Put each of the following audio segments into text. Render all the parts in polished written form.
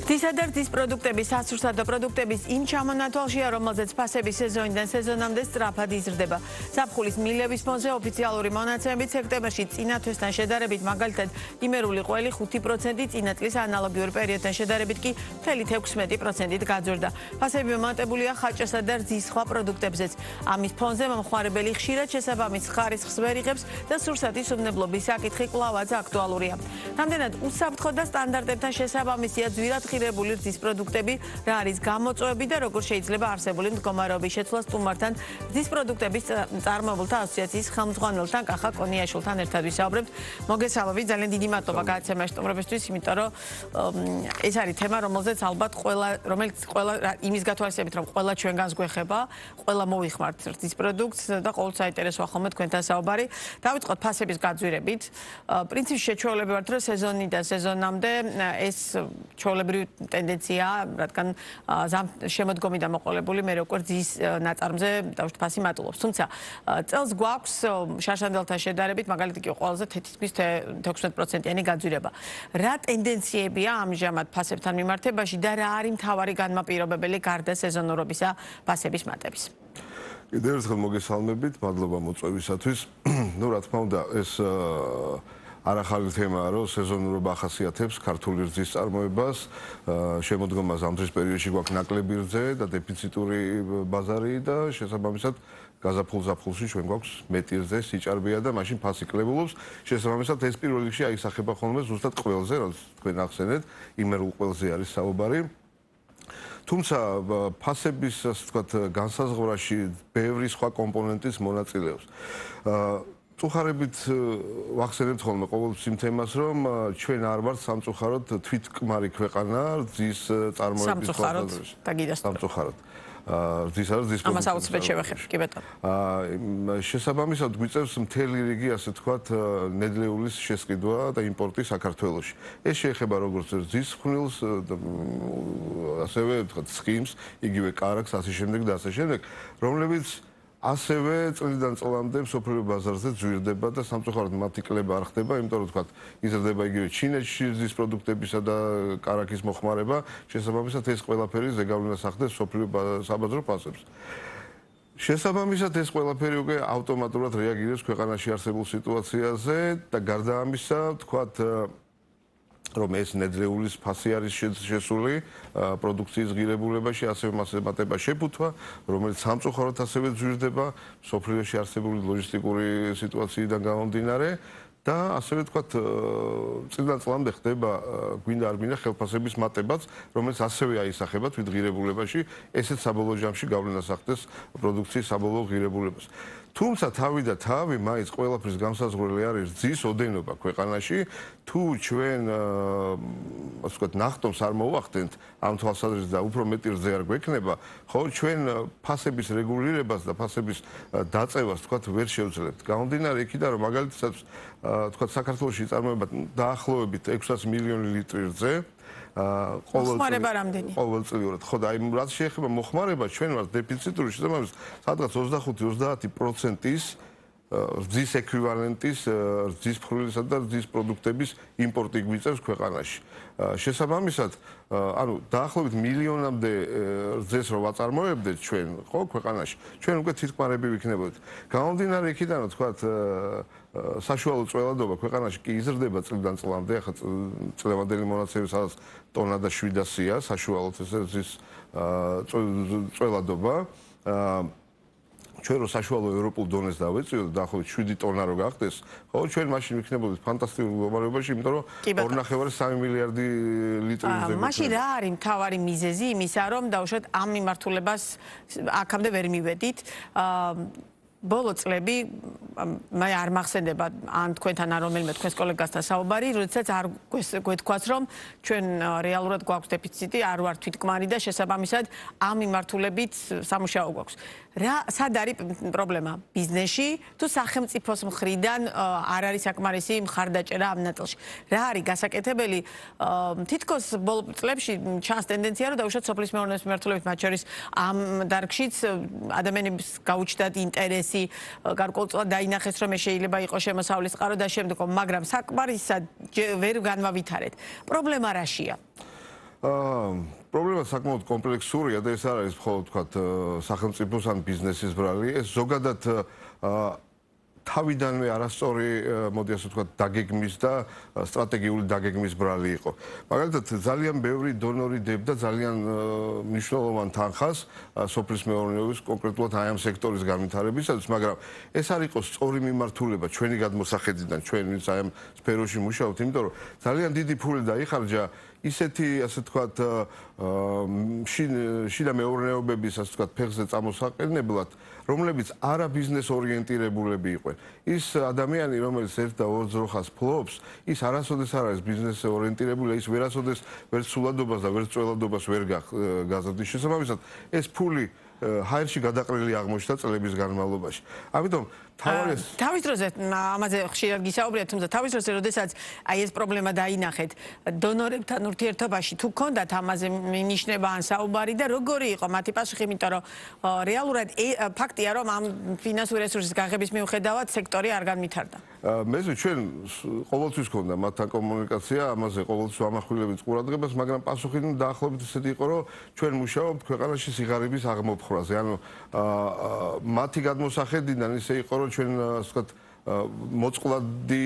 Ღვთისადარდის პროდუქტების სასურსათო პროდუქტების იმ ჩამონათვალშია, რომელზეც ფასების სეზონიდან სეზონამდე სწრაფად იზრდება. ზაფხულის მილების ფონზე ოფიციალური მონაცემებით სექტემბერში წინა თვესთან შედარებით, მაგალითად, იმერული ყველი 5%, წინა წლის ანალოგიურ პერიოდთან შედარებით კი 16%-ით გაძვირდა. ფასები მომატებულია ხაჭასა და რძის სხვა პროდუქტებზეც. ამის ფონზე მომხმარებელი ხშირად შესაბამის ხარისხს ვერ იღებს და სურსათის უმნებლობის საკითხი კვლავაც აქტუალურია. რამდენად უსაფრთხო და სტანდარტებთან შესაბამისია ძვირად ხირებული რძის პროდუქტები, რა არის გამოწვევები და როგორ შეიძლება არსებული მდგომარეობის შეცვლა სტუმართან რძის პროდუქტების წარმოებულთა ასოციაციის ხელმძღვანელთან კახა კონიაშვილთან ერთად ვისაუბრებთ. მოგესალმებით, ძალიან დიდი მადლობა გადაცემაში სტუმრებისთვის, იმიტომ რომ ეს არის თემა, რომელიც ყველა იმის გათვალისწინებით, რომ ყველა ჩვენგანს გვეხება, ყველა მოვიხმართ რძის პროდუქტს და ყოველ საინტერესოა ხოლმე თქვენთან საუბარი. დავიწყოთ ფასების გაძვირებით. პრინციპში შეჩვეულები ვართ, რომ სეზონიდან სეზონამდე ეს ჩვეულებრივი ტენდენცია, რადგან შემოდგომი და მოყოლებული მე როგორ რძის ნაწარმზე დავუშვათ ფასი მატულობს. თუმცა წელს გვაქვს შარშანდელთან შედარებით, მაგალითად კი ყველაზე თითქმის 16%-იანი გაძვირება. რა ტენდენციებია ამჟამად ფასებთან მიმართებაში და რა არის მთავარი განმაპირობებელი გარდა სეზონურობისა ფასების მატების? კიდევ ერთხელ მოგესალმებით, მადლობა მოწვევისათვის. ნუ რა თქმა უნდა, ეს არახალი თემაა, რომ სეზონურობა ახასიათებს ქართული რძის წარმოებას, შემოდგომას ამ დღის პერიოდში გვაქვს ნაკლები რძე და დეფიციტური ბაზარი და შესაბამისად გაზაფხულ-ზაფხულში ჩვენ გვაქვს მეტი რძე, სიჭარბეა და მაშინ ფასი კლებულობს. შესაბამისად ეს პირველ რიგში აისახება ხოლმე ზუსტად ყველზე, რაც თქვენ ახსენეთ, იმერულ ყველზე არის საუბარი. თუმცა ფასების, ასე ვთქვათ, განსაზღვრაში ბევრი სხვა კომპონენტის მონაწილეობს. წუხარებით ვახსენებთ ხოლმე ყოველთვის იმ თემას, რომ ჩვენ არ ვართ სამწუხაროდ თვითკმარი ქვეყანა რძის წარმოების სამწუხაროდ და გიდასტურებთ. სამწუხაროდ. რძის არის რძის პროდუქტი. ამას აუცილებლად შევეხებთ, კი ბატონო. შესაბამისად გვიწევს მთელი რიგი, ასე ვთქვათ, ნედლეულის შესყიდვა და იმპორტი საქართველოში. ეს შეეხება როგორც რძის ხვნილს, ასევე ვთქვათ, ცხიმს, იგივე კარაქს, ასე შემდეგ და ასე შემდეგ, რომლებიც ასევე წლიდან წლამდე მსოფლიო ბაზარზე ძვირდება და სამწუხაროდ მათი კლება არ ხდება, იმიტომ რომ ვთქვათ, იზრდება იგივე ჩინეთში რძის პროდუქტებისა და კარაქის მოხმარება, შესაბამისად ეს ყველაფერი ზეგავლენას ახდენს მსოფლიო საბაზრო ფასებს. შესაბამისად ეს ყველაფერი უკვე ავტომატურად რეაგირებს ქვეყანაში არსებულ სიტუაციაზე და გარდა ამისა, ვთქვათ, რომ ეს ნედლეულის ფასი არის შესული პროდუქციის ღირებულებაში, ასევე მასზე მატება შეფუთვა, რომელიც სამწუხაროდ ასევე ძვირდება მსოფლიოში არსებული ლოჯისტიკური სიტუაციიდან გამომდინარე და ასევე ვთქვათ, წლიდან წლამდე ხდება გვინდა არ გვინდა ხელფასების მატებაც, რომელიც ასევე აისახება თვით ღირებულებაში, ესეც საბოლოო ჯამში გავლენას ახდენს პროდუქციის საბოლოო ღირებულებას. თუმცა თავი და თავი მაინც ყველაფრის განსაზღვრელი არის რძის ოდენობა ქვეყანაში. თუ ჩვენ ასე ვთქვათ, ნახტომს არ მოვახდენთ ამ თვალსაზრისით და უფრო მეტი რძე არ გვექნება, ხო, ჩვენ ფასების რეგულირებას და ფასების დაწევას ვთქვათ, ვერ შევძლებთ. გამომდინარე იქიდან, რომ მაგალითად ვთქვათ, საქართველოში იწარმოება დაახლოებით 600 მილიონი ლიტრი რძე. მოხმარება რამდენი? ყოველწლიურად. ხო და აი რაც შეეხება მოხმარებას, ჩვენ ვართ დეფიციტური, შესაბამისად, სადღაც 25-30% რძის ექვივალენტის რძის ფხვრილისა და რძის პროდუქტების იმპორტი გვიწევს ქვეყანაში. შესაბამისად, ანუ დაახლოებით მილიონამდე რძეს რო ვაწარმოებდეთ ჩვენ, ხო, ქვეყანაში, ჩვენ უკვე თვითკმარები ვიქნებოდით. გამომდინარე იქიდან, რომ თქვათ, საშუალო წველადობა ქვეყანაში კი იზრდება წლიდან წლამდე, ახლა წლევანდელი მონაცემები სადაც ტონა და 700-ია საშუალოდ ეს წველადობა. ჩვენ რო საშუალო ევროპულ დონეს დავეწიოთ, დაახლოებით 7 ტონა რო გახდეს, ხო, ჩვენ მაშინ ვიქნებოდით ფანტასტიკურ მდგომარეობაში, იმიტომ რომ 2.5-3 მილიარდი ლიტრი იზრდება. მაშინ რა არის მთავარი მიზეზი იმისა, რომ დავუშვათ ამ მიმართულებას აქამდე ვერ მივედით? ბოლო წლები მე არ მახსენდება ან თქვენთან ან რომელიმე თქვენს კოლეგასთან საუბარი, როდესაც არ გვეთქვას, რომ ჩვენ რეალურად გვაქვს დეფიციტი, არ ვართ თვითკმარი და შესაბამისად ამ მიმართულებით სამუშაო გვაქვს. სად არის პრობლემა? ბიზნესში თუ სახელმწიფოს მხრიდან არ არის საკმარისი მხარდაჭერა ამ ნაწილში? რა არის გასაკეთებელი? თითქოს ბოლო წლებში ჩანს ტენდენცია, რომ დაუშვათ სოფლის მეურნეობის მიმართულებით, მათ შორის ამ დარგშიც ადამიანებს გაუჩნდათ ინტერესი, გარკვეულწილად დაინახეს, რომ შეიძლება იყოს შემოსავლის წყარო და შემდგომ, მაგრამ საკმარისად ვერ განავითარეთ. პრობლემა რაშია? პრობლემა საკმაოდ კომპლექსურია და ეს არ არის მხოლოდ თქვათ სახელმწიფოს ან ბიზნესის ბრალი, ეს ზოგადად თავიდანვე არასწორი, მოდი ასე ვთქვათ, დაგეგმის და სტრატეგიული დაგეგმის ბრალი იყო. მაგალითად, ძალიან ბევრი დონორი დებდა ძალიან მნიშვნელოვან თანხას სოფლის მეურნეობის, კონკრეტულად აი ამ სექტორის განვითარებისათვის, მაგრამ ეს არ იყო სწორი მიმართულება ჩვენი გადმოსახედიდან, ჩვენ ვინც აი ამ სფეროში მუშაობთ, იმიტომ რომ ძალიან დიდი ფული დაიხარჯა ისეთი, ასე ვთქვათ, შიდა მეურნეობების, ასე ვთქვათ, ფეხზე წამოსაყენებლად, რომლებიც არა ბიზნეს ორიენტირებულები იყვნენ. ის ადამიანი, რომელიც ერთ და ორ ძროხას ფლობს, ის არასოდეს არ არის ბიზნეს ორიენტირებული, ის ვერასოდეს ვერც სულადობას და ვერც წველადობას ვერ გაზრდის. შესაბამისად, ეს ფული ჰაერში გადაყრილი აღმოჩნდა წლების განმავლობაში. ამიტომ თავის დროზე ამაზე ხშირად გისაუბრეთ, თუმცა თავის დროზე, როდესაც აი ეს პრობლემა დაინახეთ დონორებთან ურთიერთობაში, თუ გქონდათ ამაზე ნიშნება ან საუბარი და როგორი იყო მათი პასუხი, იმიტომ რომ რეალურად ფაქტია, რომ ამ ფინანსური რესურსის გაღების მიუხედავად სექტორი არ განვითარდა. მეზი ჩვენ ყოველთვის გქონდა მათთან კომუნიკაცია, ამაზე ყოველთვის ვამახვილებით ყურადღებას, მაგრამ პასუხი დაახლოებით ისეთი იყო, რომ ჩვენ მუშაობთ ქვეყანაში სიღარიბის აღმოფხვრაზე. ანუ მათი გადმოსახედიდან ისე იყო, რომ ჩვენ ასე ვთქვათ მოწყვლადი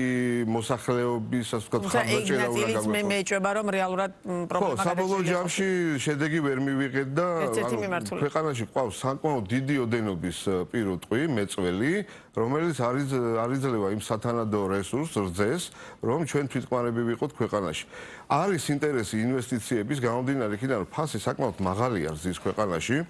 მოსახლეობის ასე ვთქვათ ხარდაჭერა უნდა გაგვეყო. მე მეჭვება რომ რეალურად პრობლემა ხო, საბოლოო ჯამში შედეგი ვერ მივიღეთ და ქვეყანაში ყავს საკმაოდ დიდი ოდენობის პირუტყვი, მეწველი, რომელიც არიძლევა იმ სათანადო რესურსს რძეს, რომ ჩვენ თვითკმარები ვიყოთ ქვეყანაში. არის ინტერესი ინვესტიციების გამომდინარე იქიდან, რომ ფასი საკმაოდ მაღალია რძის ქვეყანაში.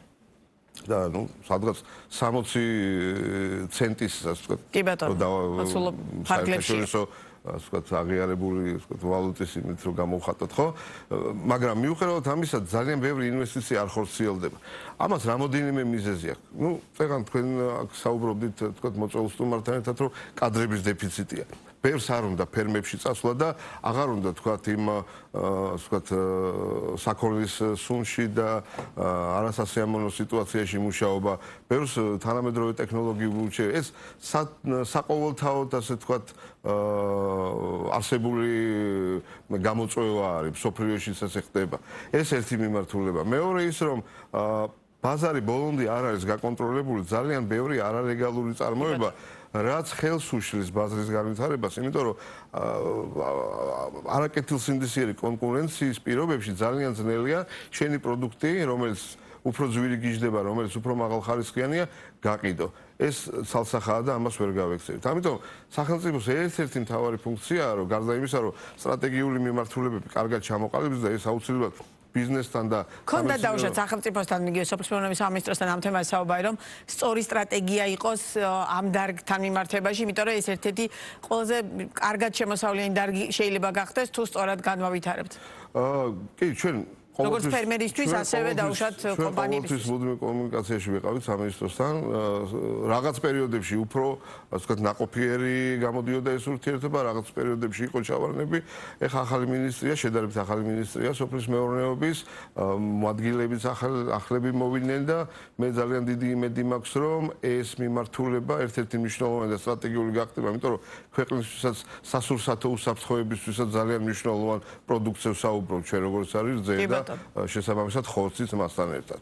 და ნუ სადღაც 60 ცენტის ასე ვთქვათ. კი ბატონო, სულ ფარგლებში. ასე ვთქვათ, აღიარებული, ასე ვთქვათ, ვალუტის იმით რომ გამოვხატოთ, ხო? მაგრამ მიუხედავად ამისა, ძალიან ბევრი ინვესტიცია არ ხორციელდება. ამას რამოდენიმე მიზეზი აქვს. ნუ, წეგან თქვენ აქ საუბრობდით, თქვათ, მოწვეულ სტუმართან ერთად, რომ კადრების დეფიციტია. ბევრს არ უნდა ფერმებში წასვლა და აღარ უნდა თქვათ იმ ასე ვთქვათ საქონლის სუნში და არასასიამოვნო სიტუაციაში მუშაობა, ბევრს თანამედროვე ტექნოლოგიები ურჩევს. ეს საყოველთაოდ ასე ვთქვათ არსებული გამოწვევა არის, მსოფლიოში ესე ხდება. ეს ერთი მიმართულება. მეორე ის რომ ბაზარი ბოლომდე არ არის გაკონტროლებული, ძალიან ბევრი არალეგალური წარმოება რაც ხელს უშლის ბაზრის განვითარებას, იმიტომ რომ არაკეთილსინდისიერი კონკურენციის პირობებში ძალიან ძნელია შენი პროდუქტი, რომელიც უფრო ძვირი გიждდება, რომელიც უფრო მაღალხარისხიანია, გაყიდო. ეს ცალსახაა და ამას ვერ გავექცევით. ამიტომ სახელმწიფოს ერთ-ერთი მთავარი ფუნქციაა, რომ გარდა იმისა, რომ სტრატეგიული მიმართულებები კარგად ჩამოყალიბდეს და ეს აუცილებლად ბიზნესთან და ქონდა დაუშვათ სახელმწიფოსთან, იგივე სოფლის მეურნეობის სამინისტროსთან ამ თემაზე საუბარი, რომ სწორი სტრატეგია იყოს ამ დარგთან მიმართებაში, იმიტომ რომ ეს ერთ-ერთი ყველაზე კარგად შემოსავლიანი დარგი შეიძლება გახდეს, თუ სწორად განვავითარებთ. კი, ჩვენ როგორც ფერმერისთვის, ასევე დაუშვათ კომპანიებისთვის. მუდმივ კომუნიკაციაში ვიყავით სამინისტროსთან, რაღაც პერიოდებში უფრო, ასე ვთქვათ, ნაყოფიერი გამოდიოდა ეს ურთიერთობა, რაღაც პერიოდებში იყო ჩავარდნები. ეხა ახალი მინისტრია, შედარებით ახალი მინისტრია სოფლის მეურნეობის, მოადგილებიც ახლები მოვიდნენ და მე ძალიან დიდი იმედი მაქვს, რომ ეს მიმართულება ერთ-ერთი მნიშვნელოვანი და სტრატეგიული გახდება, იმიტომ რომ ქვეყნისთვისაც სასურსათო უსაფრთხოებისთვისაც ძალიან მნიშვნელოვან პროდუქციას საუბრობთ ჩვენ როგორც არის რძე და შესაბამისად ხორციც მასთან ერთად.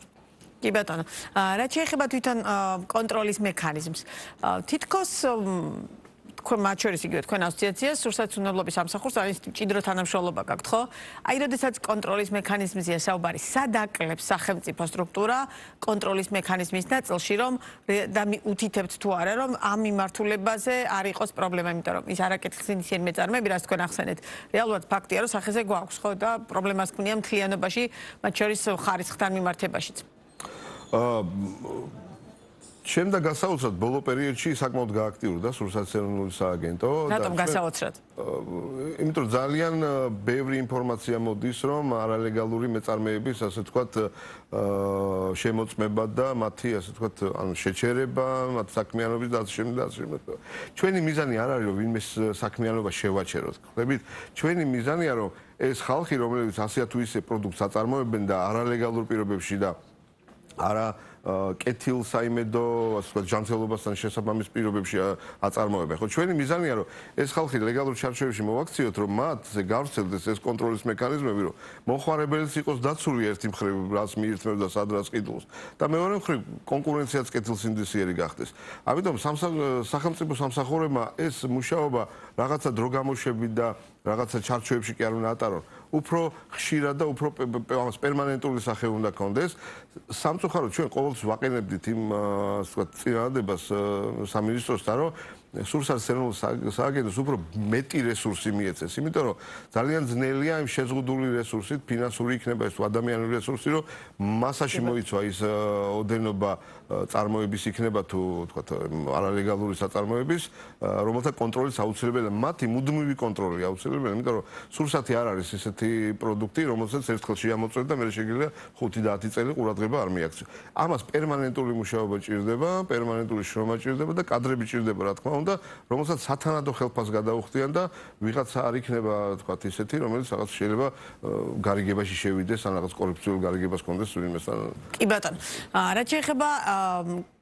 კი ბატონო. რაც შეეხება თვითონ კონტროლის მექანიზმს, თითქოს თქვენ მათ შორის იგივე თქვენ ასოციაციას სურსათმცემლობის სამსახურს არის ჭიდრო თანამშრომლობა გაქვთ, ხო? აი, როდესაც კონტროლის მექანიზმზეა საუბარი, სად აკლებს სახელმწიფო სტრუქტურა კონტროლის მექანიზმის ნაწილში, რომ და უთითებთ თუ არა, რომ ამ მიმართულებაზე არ იყოს პრობლემა, იმიტომ რომ ის არაკეთილსინდისიერი მეწარმეები, რაც თქვენ ახსენეთ, რეალურად ფაქტია, რომ სახეზე გვაქვს, ხო, და პრობლემას ქმნია მთლიანობაში, მათ შორის ხარისხთან მიმართებაშიც. შემდგომ გასაოცრად ბოლო პერიოდში საკმაოდ გააქტიურდა სურსათმცემლობის სააგენტო. რატომ გასაოცრად? იმიტომ რომ ძალიან ბევრი ინფორმაცია მოდის, რომ არალეგალური მეწარმეების, ასე ვთქვათ, შემოწმება და მათი, ასე ვთქვათ, ანუ შეჩერება, მათ საქმიანობის და ასე შემდეგ. ჩვენი მიზანი არ არის, რომ ვინმე საქმიანობა შევაჩეროთ. ხვდებით? ჩვენი მიზანია, რომ ეს ხალხი, რომლებიც ასე თუ ისე პროდუქტს აწარმოებენ და არალეგალურ პირობებში და არა კეთილ საიმედო, ასე ვთქვათ, ჯანმრთელობასთან შესაბამის პირობებში აწარმოებენ. ხო, ჩვენი მიზანია, რომ ეს ხალხი ლეგალურ ჩარჩოებში მოვაქციოთ, რომ მათზე გავრცელდეს ეს კონტროლის მექანიზმები, რომ მოხმარებელიც იყოს დაცული ერთი მხრივ, რაც მიირთმევდა სადრას ყიდულს და მეორე მხრივ კონკურენციაც კეთილსინდისიერი გახდეს. ამიტომ სახელმწიფო სამსახურებმა ეს მუშაობა რაღაცა დრო გამოშვებით და რაღაცა ჩარჩოებში კი არ უნდა ატარონ. უფრო ხშირად და უფრო პერმანენტული სახე უნდა კონდეს. სამწუხაროდ ჩვენ ყოველთვის ვაყენებდით იმ წინადადებას სამინისტროსთან, რომ სურსათის ეროვნულ სააგენტოს უფრო მეტი რესურსი მიეცეს, იმიტომ რომ ძალიან ძნელია იმ შეზღუდული რესურსით, ფინანსური იქნება ეს თუ ადამიანური რესურსი, რომ მასაში მოიცვა ის ოდენობა წარმოების იქნება თუ ვთქვათ არალეგალური საწარმოების, რომელთა კონტროლიც აუცილებელია, მათი მუდმივი კონტროლი აუცილებელია, იმიტომ რომ სურსათი არ არის ესეთი პროდუქტი, რომელსაც ერთხელ შეამოწმეთ და მერე შეგიძლია 5-10 წელი ყურადღება არ მიაქციო. ამას პერმანენტული მუშაობა ჭირდება, პერმანენტული შრომა ჭირდება და კადრები ჭირდება, რა თქმა უნდა, რომელსაც სათანადო ხელფას გადაუხდიან და ვიღაცა არ იქნება, თქვათ, ისეთი, რომელიც რაღაც შეიძლება გარიგებაში შევიდეს, ან რაღაც კორუფციულ გარიგებას კონდეს ვინმესთან. კი ბატონო, რაც შეეხება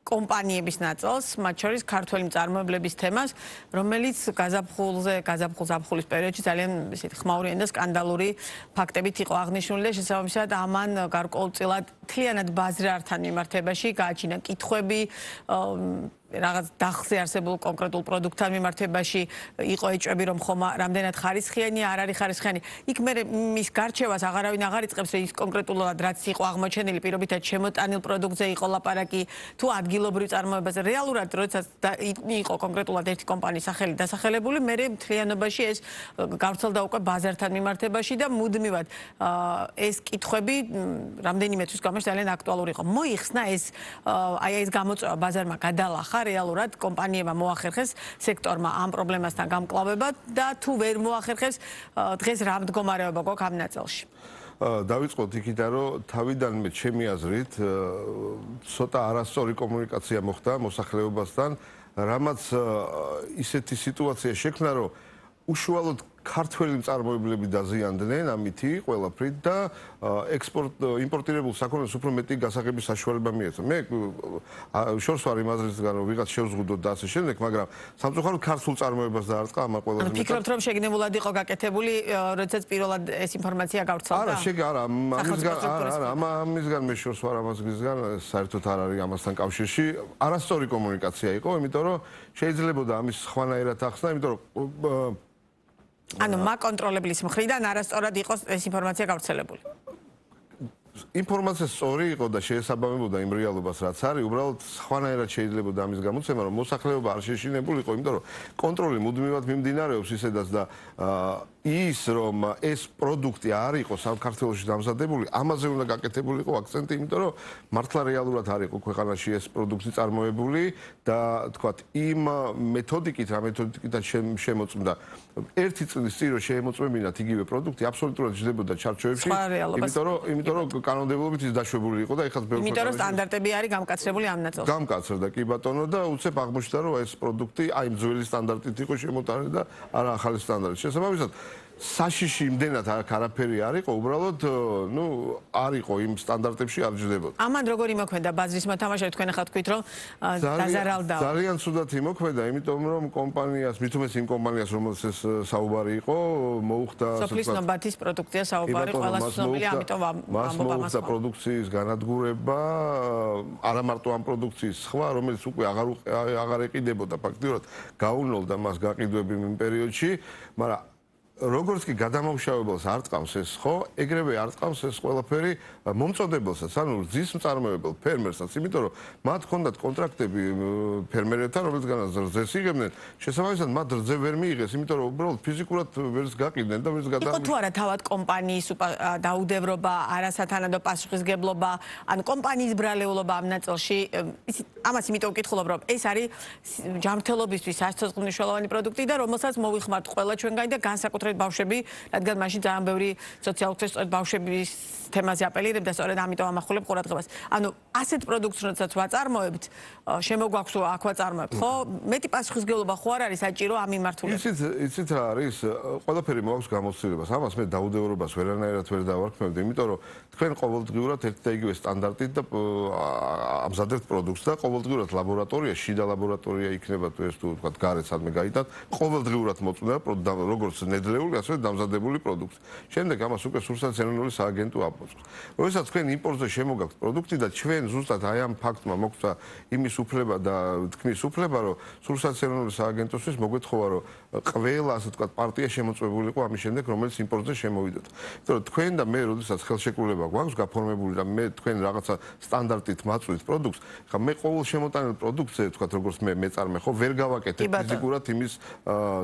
კომპანიების ნაწილს, მათ შორის ქართველი მწარმოებლების თემას, რომელიც გაზაფხულის პერიოდში ძალიან ისეთი ხმაურიანი და სკანდალური ფაქტებით იყო აღნიშნული და შესაბამისად ამან გარკვეულწილად მთლიანად ბაზრთან მიმართებაში გააჩინა კითხვები, რაღაც დახზე არსებულ კონკრეტულ პროდუქტთან მიმართებაში იყო ეჭვები, რომ ხომ რამდენად ხარისხიანია, არ არის ხარისხიანი. იქ მე მის გარჩევას აღარავინ აღარ იწყებს, რომ ის კონკრეტულად რაც იყო აღმოჩენილი პირობითად შემოტანილ პროდუქტზე იყო ლაპარაკი, თუ ადგილობრივ წარმოებაზე. რეალურად, როდესაც იყო კონკრეტულად ერთი კომპანიის სახელი დასახელებული, მე მთლიანობაში ეს გავრცელდა უკვე ბაზართან მიმართებაში და მუდმივად ეს კითხვები რამდენიმე თვის განმავლობაში ძალიან აქტუალური იყო. მოიხსნა ეს აი ეს გამოწვევა ბაზარმა გადალახა რეალურად კომპანიებმა მოახერხეს სექტორმა ამ პრობლემასთან გამკლავება და თუ ვერ მოახერხეს დღეს რა მდგომარეობა გვაქვს ამ ნაწილში. დავიწყოთ იქიდან, რომ თავიდანვე ჩემი აზრით ცოტა არასწორი კომუნიკაცია მოხდა მოსახლეობასთან, რამაც ისეთი სიტუაცია შექმნა, რომ უშუალოდ ქართველი მწარმოებლები დაზიანდნენ ამითი ყველაფრით და იმპორტირებულ საქონელს უფრო მეტი გასაღების საშუალება მიეცა. მე შორს ვარ იმ აზრისგან, რომ ვიღაც შევზღუდოთ და ასე შემდეგ, მაგრამ სამწუხაროდ ქართულ წარმოებას დაარწყა ამ ყველაზე მეტად. ფიქრობთ, რომ შეგნებულად იყო გაკეთებული, როდესაც პირველად ეს ინფორმაცია გავრცელდა? არა, ამისგან მე შორს ვარ ამასგან, საერთოდ არ არის ამასთან კავშირში. არასწორი კომუნიკაცია იყო, იმიტომ რომ შეიძლებოდა ამის ხვანაერად ახსნა, იმიტომ რომ ანუ მაკონტროლებლის მხრიდან არასწორად იყოს ეს ინფორმაცია გავრცელებული. ინფორმაცია სწორი იყო და შეესაბამებოდა იმ რეალობას, რაც არის, უბრალოდ სხვანაირად შეიძლებოდა ამის გამოცემა, რომ მოსახლეობა არ შეშინებულიყო, იმიტომ რომ კონტროლი მუდმივად მიმდინარეობს ისედაც და ის რომ ეს პროდუქტი არ იყო საქართველოში დამზადებული, ამაზე უნდა გაკეთებულიყო აქცენტი, იმიტომ რომ მართლა რეალურად არ იყო ქვეყანაში ეს პროდუქტი წარმოებული და თქვათ იმ მეთოდიკით შემოწმდა ერთი წლის წინ რომ შეემოწმებინათ იგივე პროდუქტი აბსოლუტურად ჯდებოდა ჩარჩოებში, იმიტომ რომ კანონმდებლობით ის დაშვებული იყო და ეხლა ბევრი იმიტომ რომ სტანდარტები არის გამკაცრებული ამ ნაწილში. გამკაცრდა კი ბატონო და უცებ აღმოჩნდა რომ ეს პროდუქტი აი ძველი სტანდარტით იყო შემოტანილი და არა ახალი სტანდარტით. შესაბამისად საშიში იმდენად არაფერი არ იყო, უბრალოდ არ იყო იმ სტანდარტებში არ ჯდებოდა. ამან როგორ იმოქმედა ბაზრის მოთამაშე, თქვენ ახლა თქვით რომ დაზარალდა. ძალიან ცუდად იმოქმედა, იმიტომ რომ კომპანიას, მით უმეტეს იმ კომპანიას, რომელსაც ეს საუბარი იყო, მოუხდა სოფლის ნობათის პროდუქცია საუბარი, ყველა ცნობილია, ამიტომ მას მოუხდა პროდუქციის განადგურება, არა მარტო ამ პროდუქციის სხვა, რომელიც უკვე აღარ ეყიდებოდა ფაქტიურად, გაუნოლდა მას გაყიდვები იმ პერიოდში, მაგრამ როგორც კი გადამამუშავებელს არ წავს ეს ხო, ეგრევე არ წავს ეს ყველაფერი მომწოდებელსაც, ანუ რძის მწარმოებელ ფერმერსაც, იმიტომ რომ მათ ჰქონდათ კონტრაქტები ფერმერებთან, რომელთაგანაც რძეს იღებდნენ, შესაბამისად მათ რძე ვერ მიიღეს, იმიტომ რომ უბრალოდ ფიზიკურად ვერც გაყიდნენ და ვერც იყო თუ არა თავად კომპანიის დაუდევრობა, არასათანადო პასუხისგებლობა, ან კომპანიის ბრალეულობა ამ ნაწილში, ამას იმიტომ ვკითხულობ, რომ ეს არის ჯანმრთელობისთვის სასიცოცხლო მნიშვნელოვანი პროდუქტი და რომელსაც მოვიხმართ ყველა ჩვენგანი და განსაკუთრებით ბავშვები, რადგან მაშინ ძალიან ბევრი სოციალურ წესწორად ბავშვების თემაზე აპელირებ და სწორედ ამიტომ ამახვილებ ყურადღებას. ანუ ასეთ პროდუქტს როდესაც ვაწარმოებთ, შემოგვაქვს აქ ვაწარმოებთ, ხო? მეტი პასუხისმგებლობა ხო არ არის საჭირო ამ მიმართულებით? იცით რა არის? ყველაფერი მოაქვს გამოცდილებას. ამას მე დაუდევრობას ვერანაირად ვერ დავარქმევდი, იმიტომ რომ თქვენ ყოველდღიურად ერთ და იგივე სტანდარტით და ამზადებთ პროდუქტს და ყოველდღიურად ლაბორატორია, შიდა ლაბორატორია იქნება თუ ეს თუ თქვა გარეთ სადმე გაიტანთ, ყოველდღიურად მოწმდება როგორც ნედლეული, ასევე დამზადებული პროდუქტი. შემდეგ ამას უკვე სურსათის ეროვნული სააგენტო აპოწს. როდესაც თქვენ იმპორტზე შემოგაქვთ პროდუქტი და ჩვენ ზუსტად აი ამ ფაქტმა მოგვცა იმის უფლება და თქმის უფლება, რომ სურსათის ეროვნული სააგენტოსთვის მოგვეთხოვა, რომ ყველა ასე თქვა პარტია შემოწმებულიყო ამის შემდეგ, რომელიც იმპორტზე შემოვიდათ. იმიტომ რომ თქვენ და მე როდესაც ხელშეკრულება გვაქვს გაფორმებული და მე თქვენ რაღაცა სტანდარტით მაწვით პროდუქტს, ხა მე ყოველ შემოტანილ პროდუქტზე თქვა როგორც მე მეწარმე ხო ვერ გავაკეთებ ფიზიკურად იმის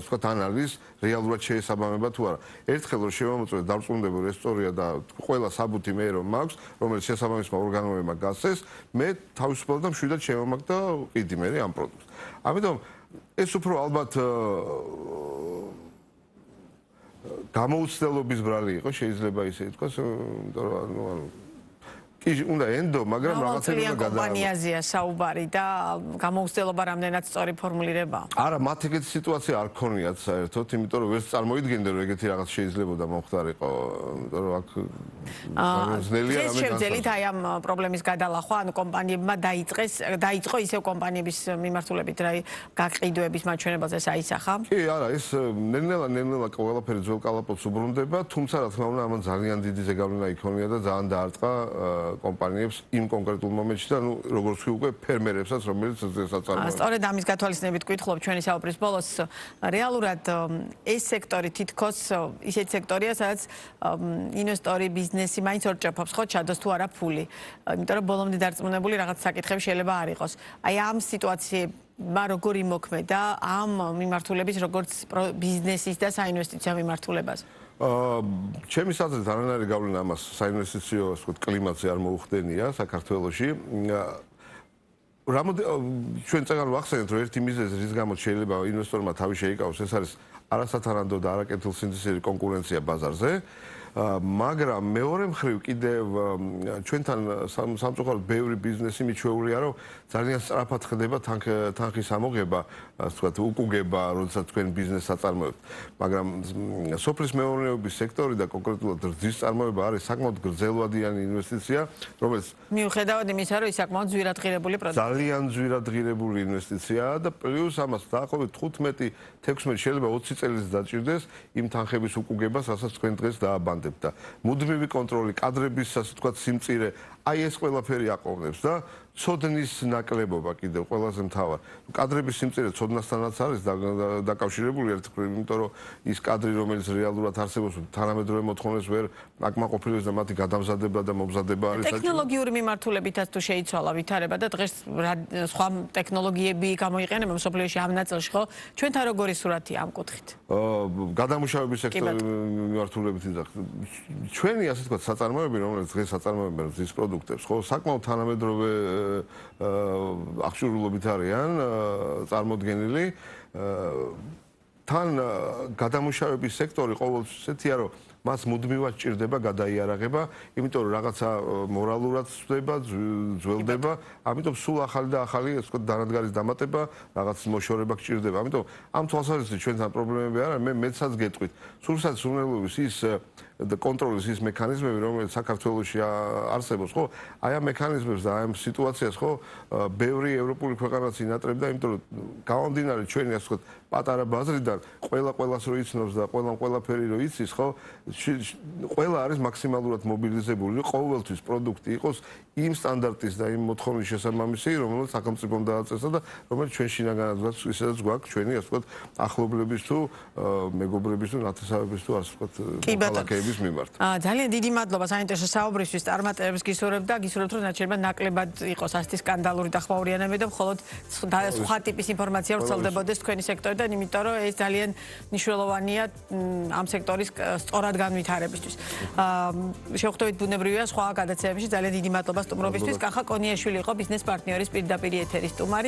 თქვა ანალიზს რეალურად შეესაბამება თუ არა. ერთხელ რომ შევამოწმე დარწმუნებული რესტორია და ყველა საბუთი მე რომ მაქვს, რომელიც შესაბამისმა ორგანოებმა გასცეს, მე თავისუფლად და მშვიდად შევამაგ და ყიდი მე ამ პროდუქტს. ამიტომ ეს უფრო ალბათ გამოუცდელობის ბრალი იყო, შეიძლება ისე ითქვას, იმიტომ რომ კი უნდა ენდო, მაგრამ რაღაცები უნდა გადააიღო. კომპანიაზეა საუბარი და გამოუცდელობა რამდენად სწორი ფორმულირება? არა, მათ ეგეთი სიტუაცია არ ქონიათ საერთოდ, იმიტომ რომ ვერც წარმოიდგენდი რომ ეგეთი რაღაც შეიძლებოდა მომხდარიყო, იმიტომ რომ აქ ძნელია რამე შევძელით აი ამ პრობლემის გადალახვა, ანუ კომპანიებმა დაიწყო ისევ კომპანიების მიმართულებით რა გაყიდვების მაჩვენებელზე საისახა? კი, არა, ეს ნელ-ნელა ყველაფერი ძველ კალაპოტს უბრუნდება, თუმცა რა თქმა უნდა, ამან ძალიან დიდი ზეგავლენა იქონია და ძალიან დაარტყა კომპანიებს იმ კონკრეტულ მომენტში და ნუ როგორც ვთქვი უკვე ფერმერებსაც რომელიც საწარმოებს. სწორედ ამის გათვალისწინებით გვითხოვებ ჩვენი საუბრის ბოლოს რეალურად ეს სექტორი თითქოს ისეთი სექტორია სადაც ინვესტორი ბიზნესი მაინც ორჭეფობს ხო ჩადოს თუ არა ფული. იმიტომ რომ ბოლომდე დარწმუნებული რაღაც საკითხები შეიძლება არ იყოს. აი ამ სიტუაციებმა როგორ იმოქმედა ამ მიმართულების როგორც ბიზნესის და საინვესტიციო მიმართულებას? ჩემი აზრით არანაირი გავლენა ამას საინვესტიციო ასე ვთქვათ კლიმატზე არ მოუხდენია საქართველოში. ჩვენ წეგან ვახსენეთ რომ ერთი მიზეზი რის გამოც შეიძლება ინვესტორმა თავი შეიკავოს ეს არის არასათანადო და არაკეთილსინდისელი კონკურენცია ბაზარზე. მაგრამ მეორე მხრივ კიდევ ჩვენთან სამწუხაროდ ბევრი ბიზნესი მიჩვეულია რომ ძალიან სწრაფად ხდება თანხის ამოღება, ასე ვთქვათ, უკუგება, როდესაც თქვენ ბიზნესს აწარმოებთ. მაგრამ სოფლის მეურნეობის სექტორი და კონკრეტულად რძის წარმოება არის საკმაოდ გრძელვადიანი ინვესტიცია, რომელიც მიუხედავად იმისა, რომ ის საკმაოდ ძვირადღირებული პროდუქტია. ძალიან ძვირადღირებული ინვესტიციაა და პლუს ამას დაახლოებით 15-16 შეიძლება 20 წელიც დაჭირდეს იმ თანხების უკუგებას, რასაც თქვენ დღეს დააბანდებთ. და მუდმივი კონტროლი, კადრების ასე ვთქვათ სიმწირე, აი ეს ყველაფერი აყოვნებს და ცოდნის ნაკლებობა კიდევ ყველაზე მთავარ. კადრების სიმწირე ცოდნასთანაც არის დაკავშირებული ერთგვარად, იმიტომ რომ ის კადრი, რომელიც რეალურად არსებობს, თანამედროვე მოთხოვნებს ვერ აკმაყოფილებს და მათი გადამზადება და მომზადება არის საჭირო. ტექნოლოგიური მიმართულებითაც თუ შეიცვალა ვითარება და დღეს სხვა ტექნოლოგიები გამოიყენება მსოფლიოში ამ ნაწილში, ხო? ჩვენთან როგორი სურათია ამ კუთხით? გადამუშავების სექტორი მიმართულებით ჩვენი ასე ვთქვათ საწარმოები, რომელიც დღეს აწარმოებენ რძის პროდუქტებს, ხო, საკმაოდ თანამედროვე აღჭურვილობით არიან წარმოდგენილი. თან გადამუშავების სექტორი ყოველთვის ესეთია, რომ მას მუდმივად ჭირდება გადაიარაღება, იმიტომ რომ რაღაცა მორალურად ცვდება, ძველდება, ამიტომ სულ ახალი და ახალი ასე ვთქვათ დანადგარის დამატება, რაღაც მოშორება გჭირდება. ამიტომ ამ თვალსაზრისით ჩვენთან პრობლემები არ არის, მე მეცაც გეტყვით. სურსათის უზრუნველყოფის ის და კონტროლის ის მექანიზმები, რომელიც საქართველოში არსებობს, ხო? აი ამ მექანიზმებს და აი ამ სიტუაციას, ხო, ბევრი ევროპული ქვეყანაც ინატრებდა, იმიტომ რომ გამომდინარე ჩვენი ასე ვთქვათ პატარა ბაზრიდან ყველას რო იცნობს და ყველაფერი რო იცის, ხო? ყველა არის მაქსიმალურად მობილიზებული, ყოველთვის პროდუქტი იყოს იმ სტანდარტის და იმ მოთხოვნის შესაბამისი, რომელიც სახელმწიფომ დააწესა და რომელიც ჩვენ შინაგანადაც ისედაც გვაქვს ჩვენი ასე ვთქვათ ახლობლების თუ მეგობრების თუ ნათესავების თუ ასე ვთქვათ ქალაქების კრიზისის მიმართ. ძალიან დიდი მადლობა საინტერესო საუბრისთვის. წარმატებებს გისურვებთ და გისურვებთ, რომ ნაჩვენებად ნაკლებად იყოს ასეთი სკანდალური და ხვაურიანები და მხოლოდ სხვა ტიპის ინფორმაცია ვრცელდებოდეს თქვენი სექტორიდან, იმიტომ რომ ეს ძალიან მნიშვნელოვანია ამ სექტორის სწორად განვითარებისთვის. შევხვდებით ბუნებრივია სხვა გადაცემებში. ძალიან დიდი მადლობა სტუმრობისთვის. კახა კონიაშვილი იყო ბიზნეს პარტნიორის პირდაპირ ეთერის სტუმარი.